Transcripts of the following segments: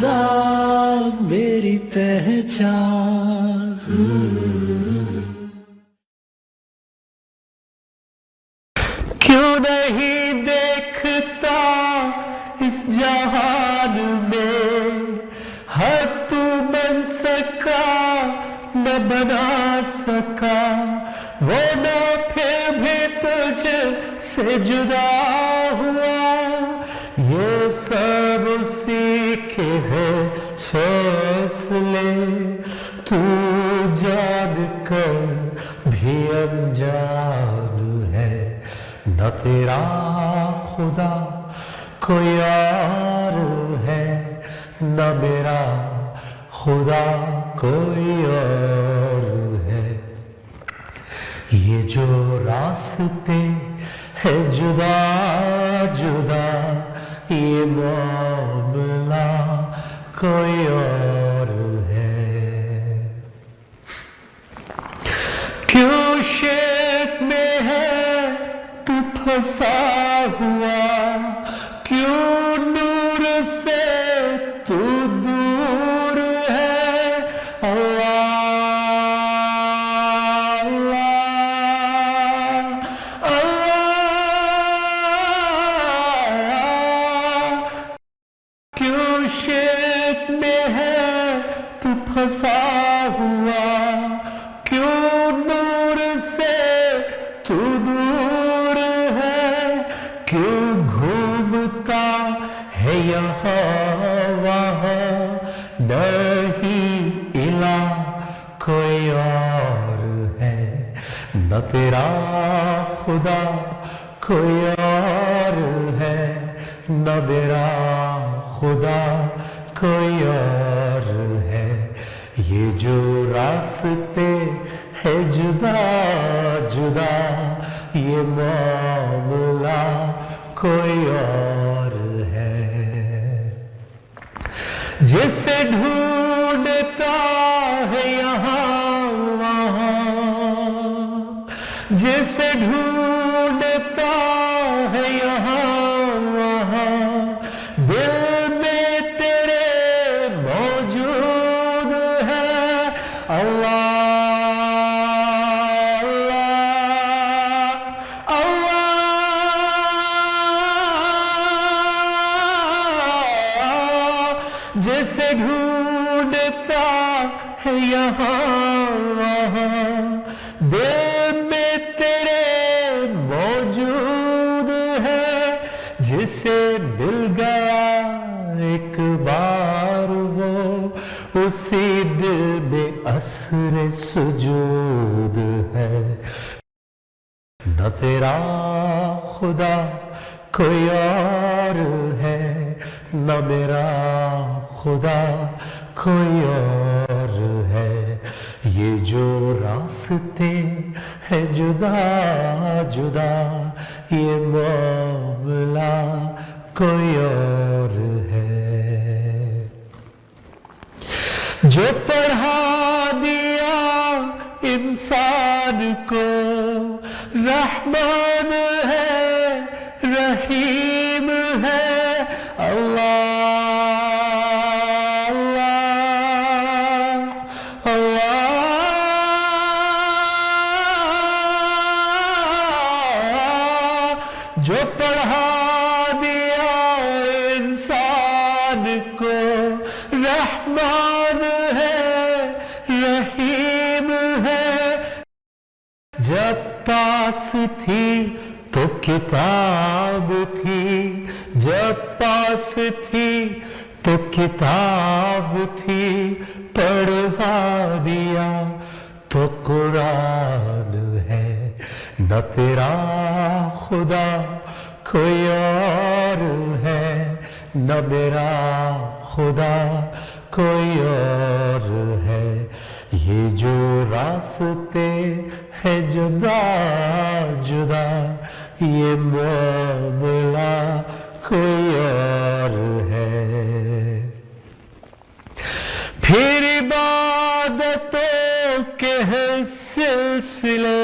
رمضان میری پہچان. کیوں نہیں دیکھتا اس جہان میں ہر تو بن سکا نہ بنا سکا وہ نہ پھر بھی تجھ سے جدا ہوا یہ سب اسی کے ہیں فیصلے تو جان کر بھی انجان ہے نہ تیرا خدا کوئی اور ہے نہ میرا خدا کوئی اور ہے. یہ جو راستے ہیں جدا جدا یہ معاملہ کوئی اور ہے. کیوں شیخ میں ہے تو پھنسا ہوا کیوں نور سے تو دور ہے اللہ اللہ اللہ. کیوں شیخ میں ہے تو پھنسا ہوا کیوں نور سے تو دور ہے کیوں گھومتا ہے یہاں وہاں نہیں الہ کوئی اور ہے نہ تیرا خدا کوئی اور ہے نہ میرا خدا کوئی اور ہے. یہ جو راستے ہیں جدا جدا یہ معاملہ کوئی اور ہے. جسے ڈھونڈتا ہے یہاں وہاں جسے ڈھونڈتا ہے یہاں وہاں دل میں تیرے موجود ہے اللہ جیسے ڈھونڈتا ہے یہاں وہاں دل میں تیرے موجود ہے جسے مل گیا ایک بار وہ اسی دل میں اثر سجود ہے نہ تیرا خدا کوئی اور ہے نہ میرا خدا کوئی اور ہے. یہ جو راستے ہیں جدا جدا یہ معاملہ کوئی اور ہے. جو پڑھا دیا انسان کو رحمان ہے رحیم ہے اللہ جو پڑھا دیا انسان کو رحمان ہے رحیم ہے. جب پاس تھی تو کتاب تھی جب پاس تھی تو کتاب تھی پڑھا دیا تو قرآن ہے نہ تیرا خدا کوئی اور ہے نہ میرا خدا کوئی اور ہے. یہ جو راستے ہیں جدا جدا یہ معاملہ کوئی اور ہے. پھر عبادتوں کے ہیں سلسلے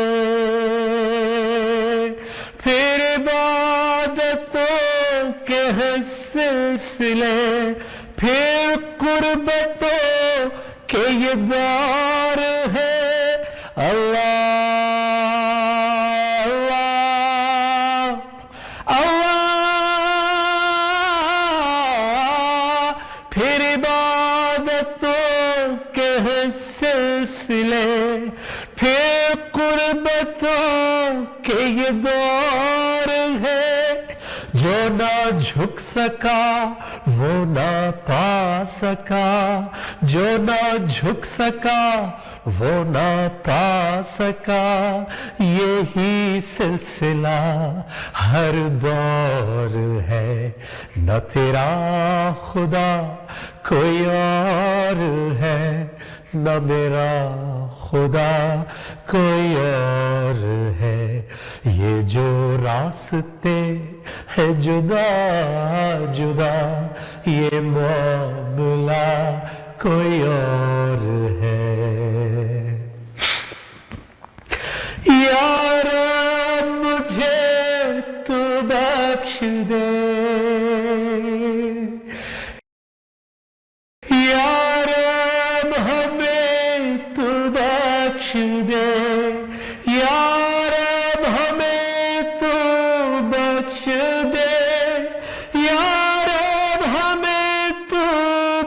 پھر عبادتوں کے ہیں سلسلے پھر غربتوں کے یہ دور ہے اللہ اللہ اللہ پھر عبادتوں کے سلسلے پھر قربتوں کے یہ دور ہے جو نہ جھک سکا وہ نہ پا سکا جو نہ جھک سکا وہ نہ پا سکا یہی سلسلہ ہر دور ہے نہ تیرا خدا کوئی اور ہے نہ میرا خدا کوئی اور ہے یہ جو راستے ہیں جدا جدا یہ معاملہ کوئی اور ہے یا رب مجھے تو بخش دے یا رب ہمیں تو بخش دے یا رب ہمیں تو بخش دے یا رب ہمیں تو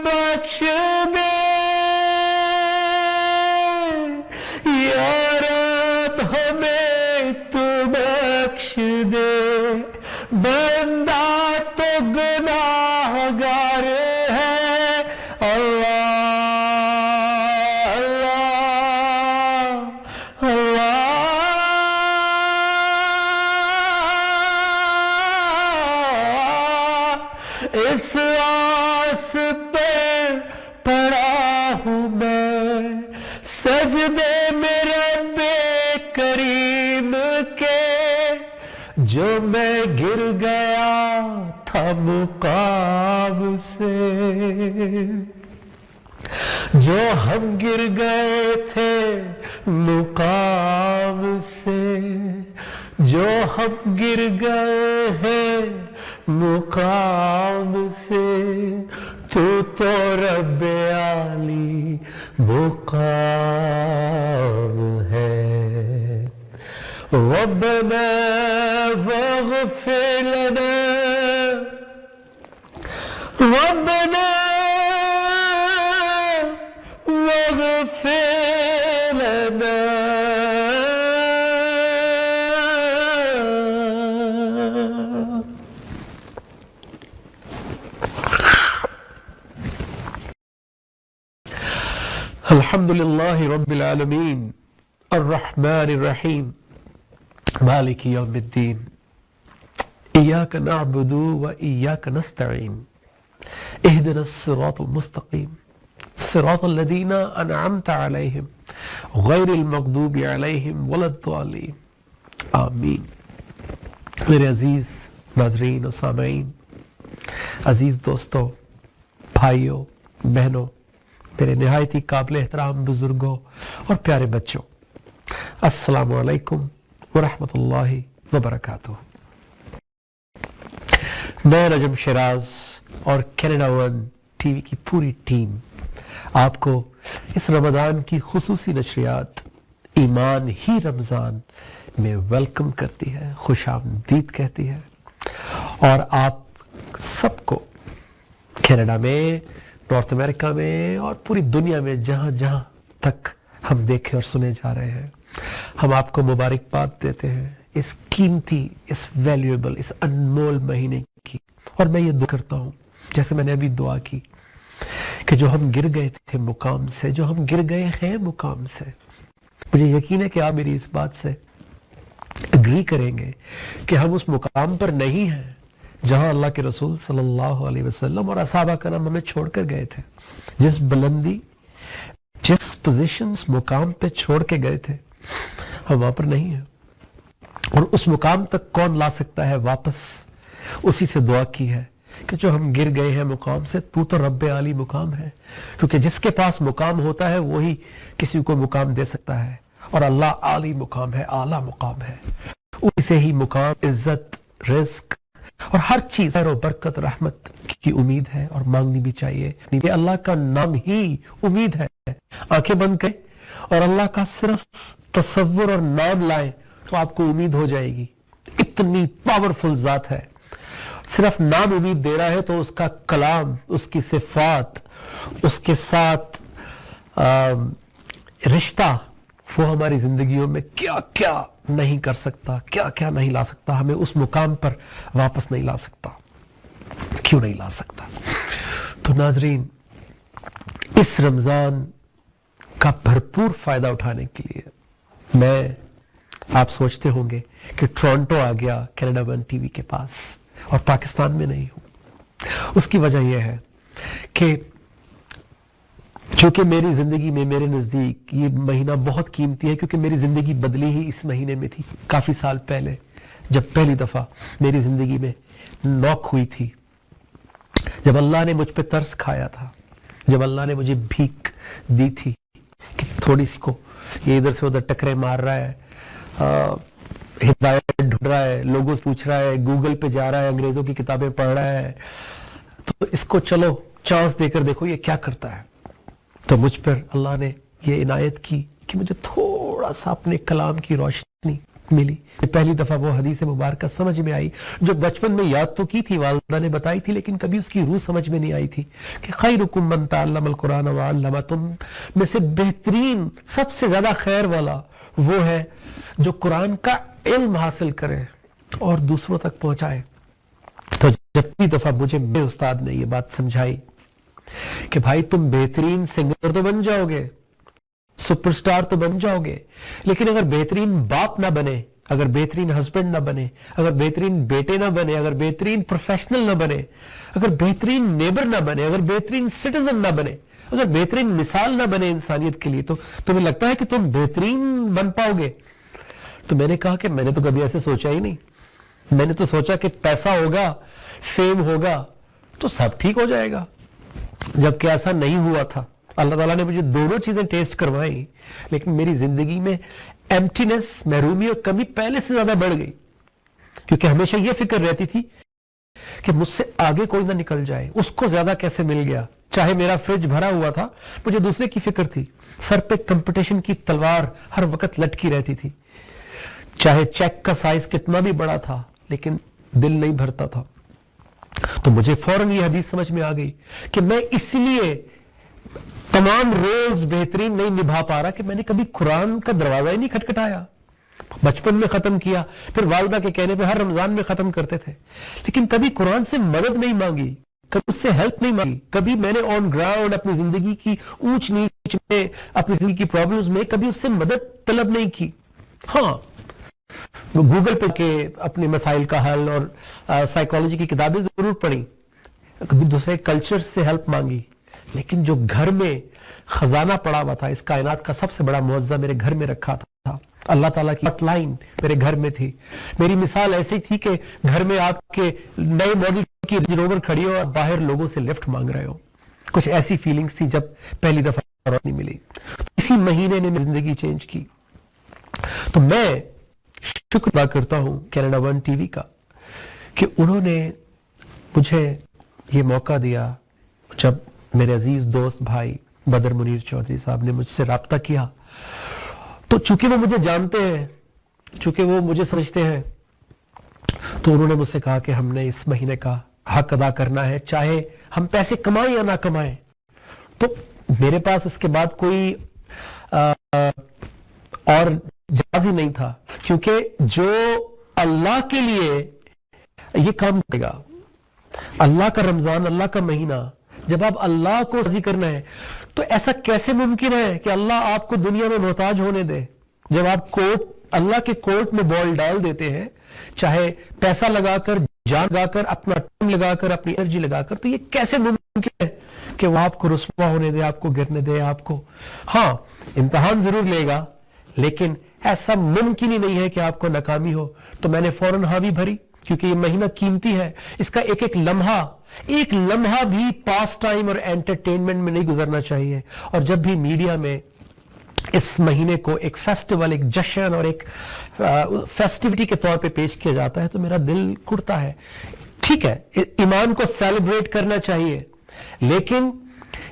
بخش دے یا رب ہمیں تو بخش دے بندہ تو گناہگار ہے اللہ اللہ اللہ اس آس پہ پڑا ہوں میں سجدے میں رب کریم کے جو میں گر گیا تھا مقام سے جو ہم گر گئے تھے مقام سے جو ہم گر گئے ہیں مقام سے تو رب عالی مقام ہے ربنا واغفر لنا ربنا واغفر لنا الحمد للہ رب العالمین الرحمن الرحیم مالک یوم الدین ایاک نعبد و ایاک نستعین اہدنا الصراط المستقیم صراط الذین انعمت علیہم غیر المغضوب علیہم ولا الضالین آمین۔ میرے عزیز ناظرین و سامعین، عزیز دوستوں، بھائیوں، بہنوں، میرے نہایت ہی قابل احترام بزرگوں اور پیارے بچوں، السلام علیکم ورحمۃ اللہ وبرکاتہ۔ میں نجم شیراز اور کینیڈا ون ٹی وی کی پوری ٹیم آپ کو اس رمضان کی خصوصی نشریات ایمان ہی رمضان میں ویلکم کرتی ہے، خوش آمدید کہتی ہے، اور آپ سب کو کینیڈا میں، نارتھ امریکہ میں اور پوری دنیا میں جہاں جہاں تک ہم دیکھے اور سنے جا رہے ہیں، ہم آپ کو مبارکباد دیتے ہیں اس قیمتی، اس ویلیویبل، اس انمول مہینے کی۔ اور میں یہ دعا کرتا ہوں جیسے میں نے ابھی دعا کی کہ جو ہم گر گئے تھے مقام سے، جو ہم گر گئے ہیں مقام سے، مجھے یقین ہے کہ آپ میری اس بات سے اگری کریں گے کہ ہم اس مقام پر نہیں ہیں جہاں اللہ کے رسول صلی اللہ علیہ وسلم اور صحابہ کرام ہمیں چھوڑ کر گئے تھے۔ جس بلندی، جس پوزیشنز مقام پہ چھوڑ کے گئے تھے، ہم وہاں پر نہیں ہیں۔ اور اس مقام تک کون لا سکتا ہے واپس؟ اسی سے دعا کی ہے کہ جو ہم گر گئے ہیں مقام سے، تو رب عالی مقام ہے، کیونکہ جس کے پاس مقام ہوتا ہے وہی کسی کو مقام دے سکتا ہے، اور اللہ عالی مقام ہے، اعلیٰ مقام ہے، اسی سے ہی مقام، عزت، رزق، اور ہر چیز خیر و برکت رحمت کی امید ہے اور مانگنی بھی چاہیے. یہ اللہ کا نام ہی امید ہے. آنکھیں بند کریں اور اللہ کا صرف تصور اور نام لائیں تو آپ کو امید ہو جائے گی. اتنی پاورفل ذات ہے. صرف نام امید دے رہا ہے تو اس کا کلام، اس کی صفات، اس کے ساتھ رشتہ، وہ ہماری زندگیوں میں کیا کیا نہیں کر سکتا، کیا کیا نہیں لا سکتا، ہمیں اس مقام پر واپس نہیں لا سکتا. کیوں نہیں لا سکتا؟ تو ناظرین، اس رمضان کا بھرپور فائدہ اٹھانے کے لیے میں، آپ سوچتے ہوں گے کہ ٹورنٹو آ گیا کینیڈا ون ٹی وی کے پاس اور پاکستان میں نہیں ہوں. اس کی وجہ یہ ہے کہ چونکہ میری زندگی میں، میرے نزدیک یہ مہینہ بہت قیمتی ہے، کیونکہ میری زندگی بدلی ہی اس مہینے میں تھی. کافی سال پہلے جب پہلی دفعہ میری زندگی میں نوک ہوئی تھی، جب اللہ نے مجھ پہ ترس کھایا تھا، جب اللہ نے مجھے بھیک دی تھی کہ تھوڑی سی کو یہ ادھر سے ادھر ٹکرے مار رہا ہے، ہدایت ڈھونڈ رہا ہے، لوگوں سے پوچھ رہا ہے، گوگل پہ جا رہا ہے، انگریزوں کی کتابیں پڑھ رہا ہے، تو اس کو چلو چانس دے کر دیکھو یہ کیا کرتا ہے. تو مجھ پر اللہ نے یہ عنایت کی کہ مجھے تھوڑا سا اپنے کلام کی روشنی ملی. پہلی دفعہ وہ حدیث مبارکہ سمجھ میں آئی جو بچپن میں یاد تو کی تھی، والدہ نے بتائی تھی، لیکن کبھی اس کی روح سمجھ میں نہیں آئی تھی کہ خیرکم من تعلم القرآن وعلمہ، تم میں سے بہترین، سب سے زیادہ خیر والا وہ ہے جو قرآن کا علم حاصل کرے اور دوسروں تک پہنچائے. تو جب پہلی دفعہ مجھے میرے استاد نے یہ بات سمجھائی کہ بھائی تم بہترین سنگر تو بن جاؤ گے، سپر سٹار تو بن جاؤ گے، لیکن اگر بہترین باپ نہ بنے، اگر بہترین ہسبینڈ نہ بنے، اگر بہترین بیٹے نہ بنے، اگر بہترین پروفیشنل نہ بنے، اگر بہترین نیبر نہ بنے، اگر بہترین سٹیزن نہ بنے، اگر بہترین مثال نہ بنے انسانیت کے لیے، تو تمہیں لگتا ہے کہ تم بہترین بن پاؤ گے؟ تو میں نے کہا کہ میں نے تو کبھی ایسے سوچا ہی نہیں. میں نے تو سوچا کہ پیسہ ہوگا، فیم ہوگا تو سب ٹھیک ہو جائے گا، جبکہ ایسا نہیں ہوا تھا. اللہ تعالیٰ نے مجھے دونوں چیزیں ٹیسٹ کروائی، لیکن میری زندگی میں ایمٹینس، محرومی اور کمی پہلے سے زیادہ بڑھ گئی، کیونکہ ہمیشہ یہ فکر رہتی تھی کہ مجھ سے آگے کوئی نہ نکل جائے. اس کو زیادہ کیسے مل گیا؟ چاہے میرا فریج بھرا ہوا تھا، مجھے دوسرے کی فکر تھی. سر پہ کمپٹیشن کی تلوار ہر وقت لٹکی رہتی تھی، چاہے چیک کا سائز کتنا بھی بڑا تھا، لیکن دل نہیں بھرتا تھا. تو مجھے فوراً یہ حدیث سمجھ میں آ گئی کہ میں اس لیے تمام رولز بہترین نہیں نبھا پا رہا کہ میں نے کبھی قرآن کا دروازہ ہی نہیں کھٹکھٹایا. بچپن میں ختم کیا، پھر والدہ کے کہنے پہ ہر رمضان میں ختم کرتے تھے، لیکن کبھی قرآن سے مدد نہیں مانگی، کبھی اس سے ہیلپ نہیں مانگی. کبھی میں نے آن گراؤنڈ اپنی زندگی کی اونچ نیچ میں، اپنی زندگی کی پرابلمز میں کبھی اس سے مدد طلب نہیں کی. ہاں، گوگل پہ کے اپنے مسائل کا حل اور سائیکالوجی کی کتابیں ضرور پڑھی، دوسرے کلچر سے ہیلپ مانگی، لیکن جو گھر میں خزانہ پڑا ہوا تھا، اس کائنات کا سب سے بڑا معجزہ میرے گھر میں رکھا تھا، اللہ تعالیٰ کی ہاٹ لائن میرے گھر میں تھی. میری مثال ایسی تھی کہ گھر میں آپ کے نئے ماڈل کی رینج روور کھڑی ہو اور باہر لوگوں سے لفٹ مانگ رہے ہو. کچھ ایسی فیلنگز تھی جب پہلی دفعہ روشنی ملی. اسی مہینے نے میری زندگی چینج کی. تو میں شکر ادا کرتا ہوں کینیڈا ون ٹی وی کا کہ انہوں نے مجھے یہ موقع دیا. جب میرے عزیز دوست بھائی بدر منیر چودھری صاحب نے مجھ سے رابطہ کیا، تو چونکہ وہ مجھے جانتے ہیں، چونکہ وہ مجھے سمجھتے ہیں، تو انہوں نے مجھ سے کہا کہ ہم نے اس مہینے کا حق ادا کرنا ہے، چاہے ہم پیسے کمائیں یا نہ کمائیں. تو میرے پاس اس کے بعد کوئی اور جواز ہی نہیں تھا، کیونکہ جو اللہ کے لیے یہ کام کرے گا، اللہ کا رمضان، اللہ کا مہینہ، جب آپ اللہ کو راضی کرنا ہے، تو ایسا کیسے ممکن ہے کہ اللہ آپ کو دنیا میں محتاج ہونے دے؟ جب آپ اللہ کے کورٹ میں بال ڈال دیتے ہیں، چاہے پیسہ لگا کر، جان لگا کر، اپنا ٹائم لگا کر، اپنی انرجی لگا کر، تو یہ کیسے ممکن ہے کہ وہ آپ کو رسوا ہونے دے، آپ کو گرنے دے، آپ کو؟ ہاں، امتحان ضرور لے گا، لیکن ایسا ممکن ہی نہیں ہے کہ آپ کو ناکامی ہو. تو میں نے فوراً ہاں بھی بھری، کیونکہ یہ مہینہ قیمتی ہے. اس کا ایک ایک لمحہ بھی پاس ٹائم اور انٹرٹینمنٹ میں نہیں گزرنا چاہیے. اور جب بھی میڈیا میں اس مہینے کو ایک فیسٹیول، ایک جشن اور ایک فیسٹیوٹی کے طور پہ پیش کیا جاتا ہے، تو میرا دل کڑتا ہے. ٹھیک ہے ایمان کو سیلیبریٹ کرنا چاہیے, لیکن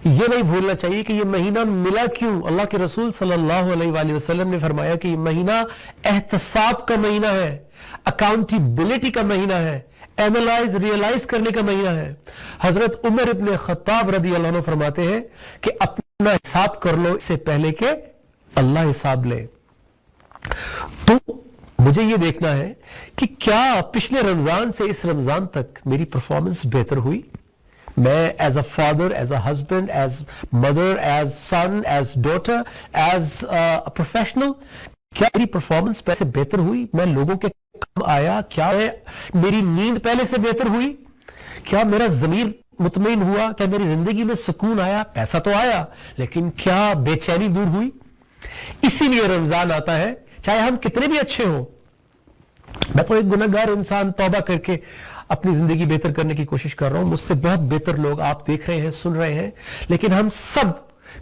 یہ نہیں بھولنا چاہیے کہ یہ مہینہ ملا کیوں. اللہ کے رسول صلی اللہ علیہ وآلہ وسلم نے فرمایا کہ یہ مہینہ احتساب کا مہینہ ہے, اکاؤنٹیبلٹی کا مہینہ ہے, اینالائز ریئلائز کرنے کا مہینہ ہے. حضرت عمر ابن خطاب رضی اللہ عنہ فرماتے ہیں کہ اپنا حساب کر لو اس سے پہلے کہ اللہ حساب لے. تو مجھے یہ دیکھنا ہے کہ کیا پچھلے رمضان سے اس رمضان تک میری پرفارمنس بہتر ہوئی. میں as a father, as a husband, as mother, as son, as daughter, as professional, کیا میری پرفارمنس پہلے سے بہتر ہوئی؟ میں لوگوں کے کام آیا؟ کیا میری نیند پہلے سے بہتر ہوئی؟ کیا میرا ضمیر مطمئن ہوا؟ کیا میری زندگی میں سکون آیا؟ پیسہ تو آیا, لیکن کیا بے چینی دور ہوئی؟ اسی لیے رمضان آتا ہے, چاہے ہم کتنے بھی اچھے ہوں. میں تو ایک گنہگار انسان, توبہ کر کے اپنی زندگی بہتر کرنے کی کوشش کر رہا ہوں. مجھ سے بہت بہتر لوگ آپ دیکھ رہے ہیں, سن رہے ہیں, لیکن ہم سب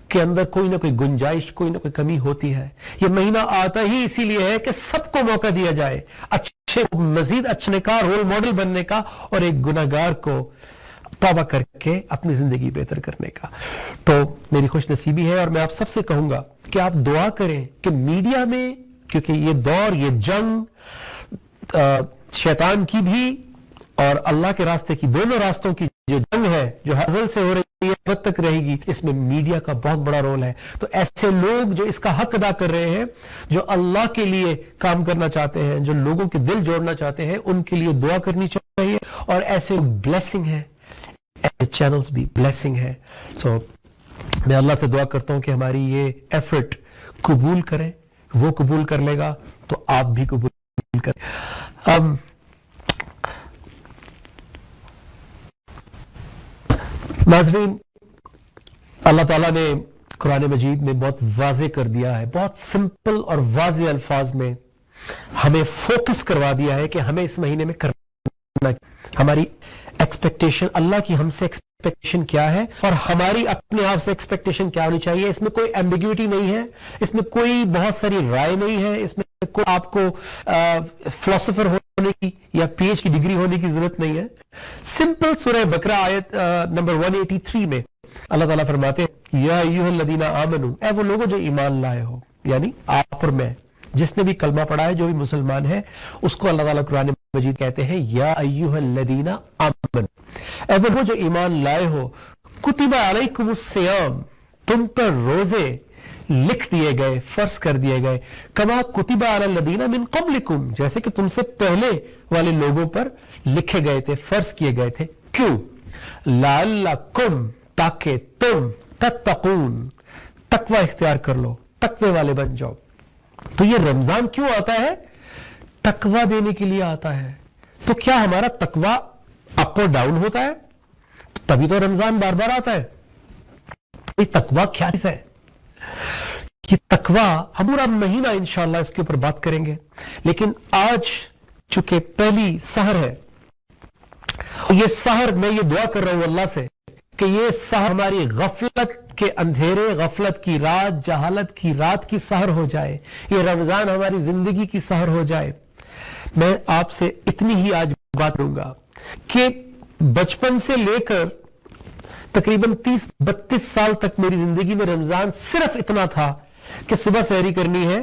کے اندر کوئی نہ کوئی گنجائش, کوئی نہ کوئی کمی ہوتی ہے. یہ مہینہ آتا ہی اسی لیے ہے کہ سب کو موقع دیا جائے اچھے, مزید اچھے کا رول ماڈل بننے کا, اور ایک گنہگار کو توبہ کر کے اپنی زندگی بہتر کرنے کا. تو میری خوش نصیبی ہے, اور میں آپ سب سے کہوں گا کہ آپ دعا کریں کہ میڈیا میں, کیونکہ یہ دور, یہ جنگ شیطان کی بھی اور اللہ کے راستے کی, دونوں راستوں کی جو جنگ ہے, جو ازل سے ہو رہی ہے, اب تک رہے گی, اس میں میڈیا کا بہت بڑا رول ہے. تو ایسے لوگ جو اس کا حق ادا کر رہے ہیں, جو اللہ کے لیے کام کرنا چاہتے ہیں, جو لوگوں کے دل جوڑنا چاہتے ہیں, ان کے لیے دعا کرنی چاہیے. اور ایسے بلیسنگ ہے, ایسے چینلز بھی بلیسنگ ہے. تو میں اللہ سے دعا کرتا ہوں کہ ہماری یہ ایفرٹ قبول کریں. وہ قبول کر لے گا تو آپ بھی قبول کریں. ناظرین, اللہ تعالیٰ نے قرآن مجید میں بہت واضح کر دیا ہے, بہت سمپل اور واضح الفاظ میں ہمیں فوکس کروا دیا ہے کہ ہمیں اس مہینے میں کرنا, ہماری ایکسپیکٹیشن, اللہ کی ہم سے ایکسپیکٹیشن کیا ہے, اور ہماری اپنے آپ سے ایکسپیکٹیشن کیا ہونی چاہیے. اس میں کوئی ایمبیگوٹی نہیں ہے, اس میں کوئی بہت ساری رائے نہیں ہے, اس میں کوئی آپ کو فلسفر ہونے کی یا پی ایچ کی ڈگری ہونے کی ضرورت نہیں ہے. سمپل سورہ بقرہ آیت نمبر 183 میں اللہ تعالیٰ فرماتے ہیں یا ایھا الذین آمنوا, اے وہ لوگوں جو ایمان لائے ہو, یعنی آپ اور میں, جس نے بھی کلمہ پڑھا ہے, جو بھی مسلمان ہے, اس کو اللہ تعالیٰ قرآن مجید کہتے ہیں یا ایھا الذین آمنوا, اے وہ جو ایمان لائے ہو, کتب علیکم الصیام, تم پر روزے لکھ دیے گئے, فرض کر دیے گئے, کما کتب علی الذین من قبلکم, جیسے کہ تم سے پہلے والے لوگوں پر لکھے گئے تھے, فرض کیے گئے تھے. کیوں؟ لعلکم, تاکہ تم تتقون, تقوی اختیار کر لو, تقوی والے بن جاؤ. تو یہ رمضان کیوں آتا ہے؟ تقوی دینے کے لیے آتا ہے. تو کیا ہمارا تقوی اپ اور ڈاؤن ہوتا ہے؟ تو تبھی تو رمضان بار بار آتا ہے. یہ تقوی کیا چیز ہے؟ یہ تقوی ہم پورا مہینہ انشاءاللہ اس کے اوپر بات کریں گے, لیکن آج چونکہ پہلی سحر ہے, یہ سحر میں یہ دعا کر رہا ہوں اللہ سے کہ یہ سحر ہماری غفلت کے اندھیرے, غفلت کی رات, جہالت کی رات کی سحر ہو جائے, یہ رمضان ہماری زندگی کی سحر ہو جائے. میں آپ سے اتنی ہی آج بات کروں گا کہ بچپن سے لے کر تقریباً 30-32 سال تک میری زندگی میں رمضان صرف اتنا تھا کہ صبح سحری کرنی ہے,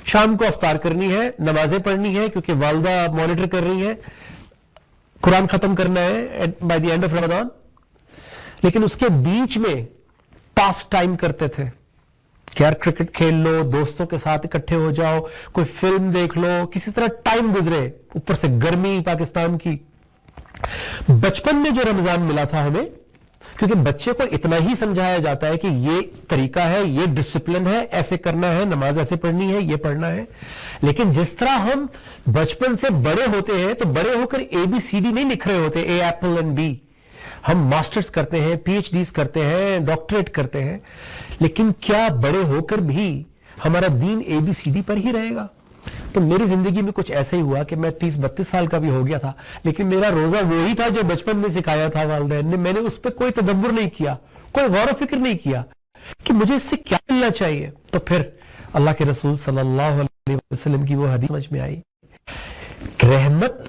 شام کو افطار کرنی ہے, نمازیں پڑھنی ہے کیونکہ والدہ مانیٹر کر رہی ہے, قرآن ختم کرنا ہے بائی دی اینڈ آف رمضان. لیکن اس کے بیچ میں پاس ٹائم کرتے تھے کہ یار کرکٹ کھیل لو, دوستوں کے ساتھ اکٹھے ہو جاؤ, کوئی فلم دیکھ لو, کسی طرح ٹائم گزرے, اوپر سے گرمی پاکستان کی. بچپن میں جو رمضان ملا تھا ہمیں, کیونکہ بچے کو اتنا ہی سمجھایا جاتا ہے کہ یہ طریقہ ہے, یہ ڈسپلن ہے, ایسے کرنا ہے, نماز ایسے پڑھنی ہے, یہ پڑھنا ہے. لیکن جس طرح ہم بچپن سے بڑے ہوتے ہیں تو بڑے ہو کر اے بی سی ڈی نہیں لکھ رہے ہوتے, اے ایپل اینڈ بی. ہم ماسٹرز کرتے ہیں, پی ایچ ڈیز کرتے ہیں, ڈاکٹریٹ کرتے ہیں, لیکن کیا بڑے ہو کر بھی ہمارا دین اے بی سی ڈی پر ہی رہے گا؟ تو میری زندگی میں کچھ ایسا ہی ہوا کہ میں 30-32 سال کا بھی ہو گیا تھا, لیکن میرا روزہ وہی تھا جو بچپن میں سکھایا تھا والدین نے. میں نے اس پہ کوئی تدبر نہیں کیا, کوئی غور و فکر نہیں کیا کہ مجھے اس سے کیا ملنا چاہیے. تو پھر اللہ کے رسول صلی اللہ علیہ وسلم کی وہ حدیث سمجھ میں آئی, رحمت